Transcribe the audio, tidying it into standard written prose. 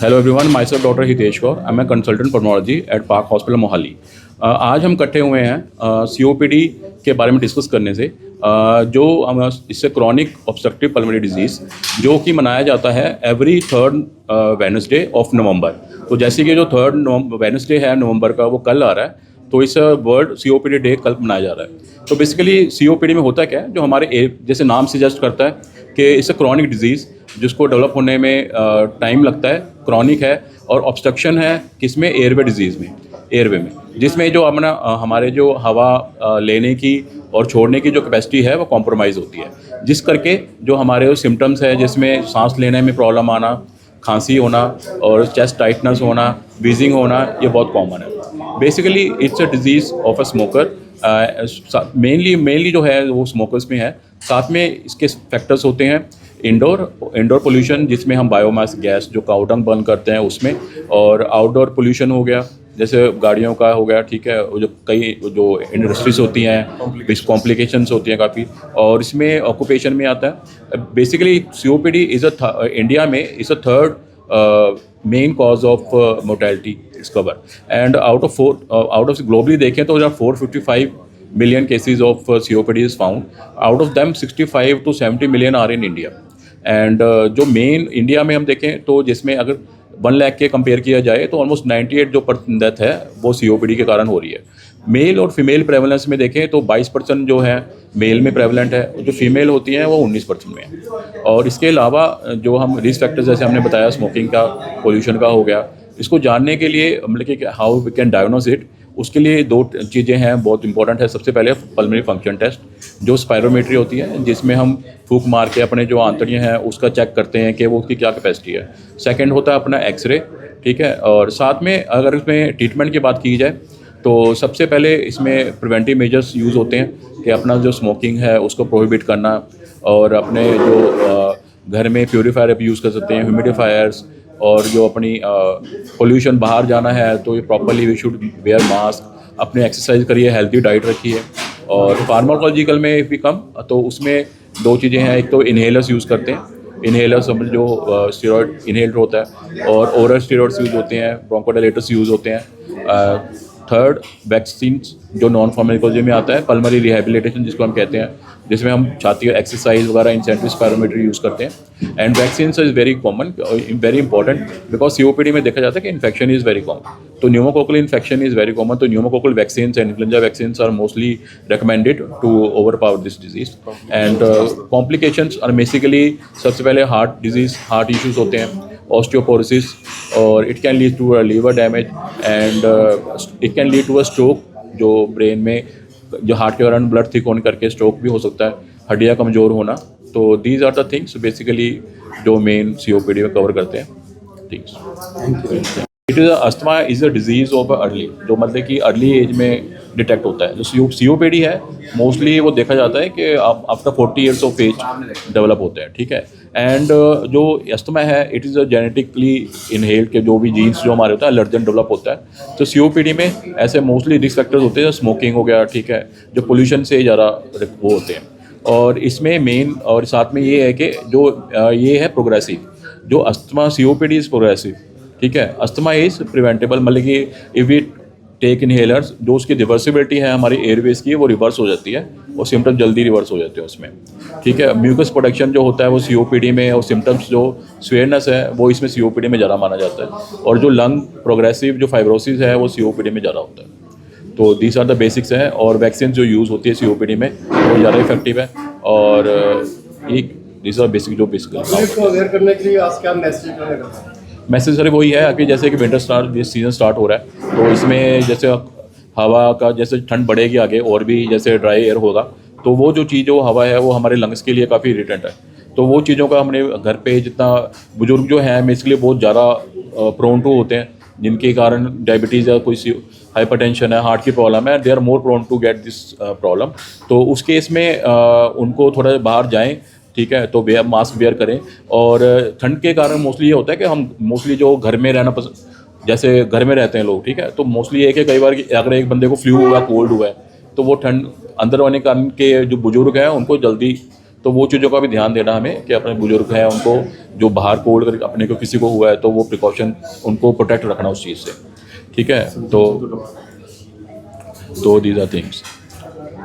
Hello everyone, myself doctor Hitesh Kaur. I am a consultant pulmonology at Park Hospital Mohali. आज हम इकट्ठे हुए हैं सीओपीडी के बारे में डिस्कस करने से। जो इससे क्रॉनिक ऑब्स्ट्रक्टिव पल्मोनरी डिजीज़ जो कि मनाया जाता है every third Wednesday of November. तो जैसे कि जो थर्ड वेडनेसडे है नवंबर का वो कल आ रहा है, तो इस वर्ल्ड सीओपीडी डे कल मनाया जा रहा है। तो बेसिकली सीओपीडी में होता क्या है, जो हमारे जैसे नाम सजेस्ट करता है कि इस क्रॉनिक डिजीज़ जिसको डेवलप होने में टाइम लगता है, क्रॉनिक है और ऑब्स्ट्रक्शन है किसमें, एयरवे डिजीज़ में, एयरवे में, जिसमें जो अपना हमारे जो हवा लेने की और छोड़ने की जो कैपेसिटी है वो कॉम्प्रोमाइज़ होती है, जिस करके जो हमारे सिम्टम्स है जिसमें सांस लेने में प्रॉब्लम आना, खांसी होना और चेस्ट टाइटनेस होना, वीजिंग होना, ये बहुत कॉमन है। Basically it's a disease of a smoker. Mainly जो है वो स्मोकर्स में है। साथ में इसके फैक्टर्स होते हैं इंडोर पोल्यूशन, जिसमें हम बायोमास गैस जो काउडंग बर्न करते हैं उसमें, और आउटडोर पोल्यूशन हो गया जैसे गाड़ियों का हो गया, ठीक है, जो कई जो इंडस्ट्रीज होती हैं, कॉम्प्लिकेशंस होती हैं काफ़ी, और इसमें ऑक्यूपेशन में आता है। बेसिकली सीओपीडी इज़ इंडिया में is a third main cause of mortality discover, and out of globally देखें तो 455 million cases of COPD is found. Out of them 65 to 70 million are in India. And जो main India में हम देखें तो जिसमें अगर 1 लाख के कंपेयर किया जाए तो ऑलमोस्ट 98 जो % डेथ है वो COPD के कारण हो रही है। मेल और फीमेल प्रेवलेंस में देखें तो 22% जो है मेल में प्रेवलेंट है, जो फीमेल होती हैं वो 19% में है। और इसके अलावा जो हम रिस्क फैक्टर्स जैसे हमने बताया, स्मोकिंग का, पोल्यूशन का हो गया, इसको जानने के लिए मतलब कि how we can diagnose it, उसके लिए 2 चीज़ें हैं बहुत इंपॉर्टेंट है। सबसे पहले पल्मोनरी फंक्शन टेस्ट, जो स्पायरोमेट्री होती है, जिसमें हम फूंक मार के अपने जो आंतड़ियाँ हैं उसका चेक करते हैं कि वो उसकी क्या कैपेसिटी है। सेकंड होता है अपना एक्सरे, ठीक है। और साथ में अगर इसमें ट्रीटमेंट की बात की जाए तो सबसे पहले इसमें प्रिवेंटिव मेजर्स यूज़ होते हैं कि अपना जो स्मोकिंग है उसको प्रोहिबिट करना, और अपने जो घर में प्योरीफायर यूज़ कर सकते हैं, ह्यूमिडिफायर्स, और जो अपनी पोल्यूशन बाहर जाना है तो ये properly we should wear mask, अपने एक्सरसाइज करिए, हेल्थी डाइट रखिए। और फार्माकोलॉजिकल में इफ़ वी कम तो उसमें 2 चीज़ें हैं, एक तो इन्हेलर्स यूज़ करते हैं, इन्हेलर्स जो स्टेरॉयड इन्हेल्ड होता है, और ओरल स्टेरॉयड्स यूज़ होते हैं, ब्रोंकोडायलेटर्स यूज़ होते हैं। थर्ड वैक्सीन जो नॉन फार्माकोलॉजी में आता है, पल्मोनरी रिहेबिलिटेशन जिसको हम कहते हैं, जिसमें हम छाती एक्सरसाइज वगैरह इंसेंटिव स्पायरोमेट्री यूज़ करते हैं। And vaccine is very common, very important, because COPD में देखा जाता है कि इन्फेक्शन इज़ वेरी कॉमन। तो pneumococcal infection is very common, तो pneumococcal vaccine and influenza vaccine are mostly recommended to overpower this disease. And complications are basically सबसे पहले heart disease, heart issues होते हैं, ऑस्टियोपोरोसिस, और it can lead to a liver damage, and it can lead to a stroke, जो brain में जो heart के कारण ब्लड थिक होने करके स्ट्रोक भी हो सकता है, हड्डियाँ कमज़ोर होना। तो these are the things basically जो मेन सीओपीडी में कवर करते हैं things. It is asthma is a disease of early, जो मतलब कि अर्ली एज में डिटेक्ट होता है। जो सीओपीडी है मोस्टली वो देखा जाता है कि after 40 years of age develop होता है, ठीक है। एंड जो अस्थमा है it is a genetically inhaled के जो भी जीन्स जो हमारे होता है एलर्जन डेवलप होता है। तो सीओपीडी में ऐसे मोस्टली रिस्क फैक्टर्स होते हैं, स्मोकिंग हो गया, ठीक है, जो पोल्यूशन से ज़्यादा वो होते हैं। और इसमें मेन और साथ में ये है कि जो ये है प्रोग्रेसिव, जो अस्थमा सीओपीडी इज़ प्रोग्रेसिव, ठीक है। अस्थमा इज़ प्रिवेंटेबल, मतलब कि इफ़ वी टेक इनहेलर्स, जो उसकी रिवर्सिबिलिटी है हमारी एयरवेज की वो रिवर्स हो जाती है और सिम्टम्स जल्दी रिवर्स हो जाते हैं उसमें, ठीक है। म्यूकस प्रोडक्शन जो होता है वो सीओपीडी में, और सिम्टम्स जो स्वेयरनेस है वो इसमें सीओपीडी में ज़्यादा माना जाता है, और जो लंग प्रोग्रेसिव जो फाइब्रोसिस है वो सीओपीडी में ज़्यादा होता है। तो दीज आर द बेसिक्स हैं, और वैक्सीन जो यूज़ होती है सीओपीडी में वो ज़्यादा इफेक्टिव है। और एक दीज आर बेसिक जो अवेयर करने के लिए आज क्या मैसेज रहेगा? मैसेज सर वही है कि जैसे कि विंटर सीजन स्टार्ट हो रहा है, तो इसमें जैसे हवा का जैसे ठंड बढ़ेगी आगे और भी जैसे ड्राई एयर होगा, तो वो जो चीज़ वो हवा है वो हमारे लंग्स के लिए काफ़ी इरिटेंट है। तो वो चीज़ों का हमने घर पे जितना बुजुर्ग जो हैं बेसिकली बहुत ज़्यादा प्रोन टू होते हैं, जिनके कारण डायबिटीज़ या कोई हाइपरटेंशन है, हार्ट की प्रॉब्लम है, they are more prone to get this problem. तो उस केस में उनको थोड़ा बाहर जाएँ, ठीक है, तो मास्क वेयर करें। और ठंड के कारण मोस्टली ये होता है कि हम मोस्टली जो घर में रहना पसंद, जैसे घर में रहते हैं लोग, ठीक है, तो मोस्टली एक है कई बार कि अगर एक बंदे को फ्लू हुआ, कोल्ड हुआ है, तो वो ठंड अंदर होने के कारण के जो बुजुर्ग हैं उनको जल्दी तो वो चीज़ों का भी ध्यान देना हमें कि अपने बुजुर्ग हैं उनको जो बाहर कोल्ड करके अपने को किसी को हुआ है तो वो प्रिकॉशन उनको प्रोटेक्ट रखना उस चीज़ से, ठीक है। तो दीज आर थिंग्स।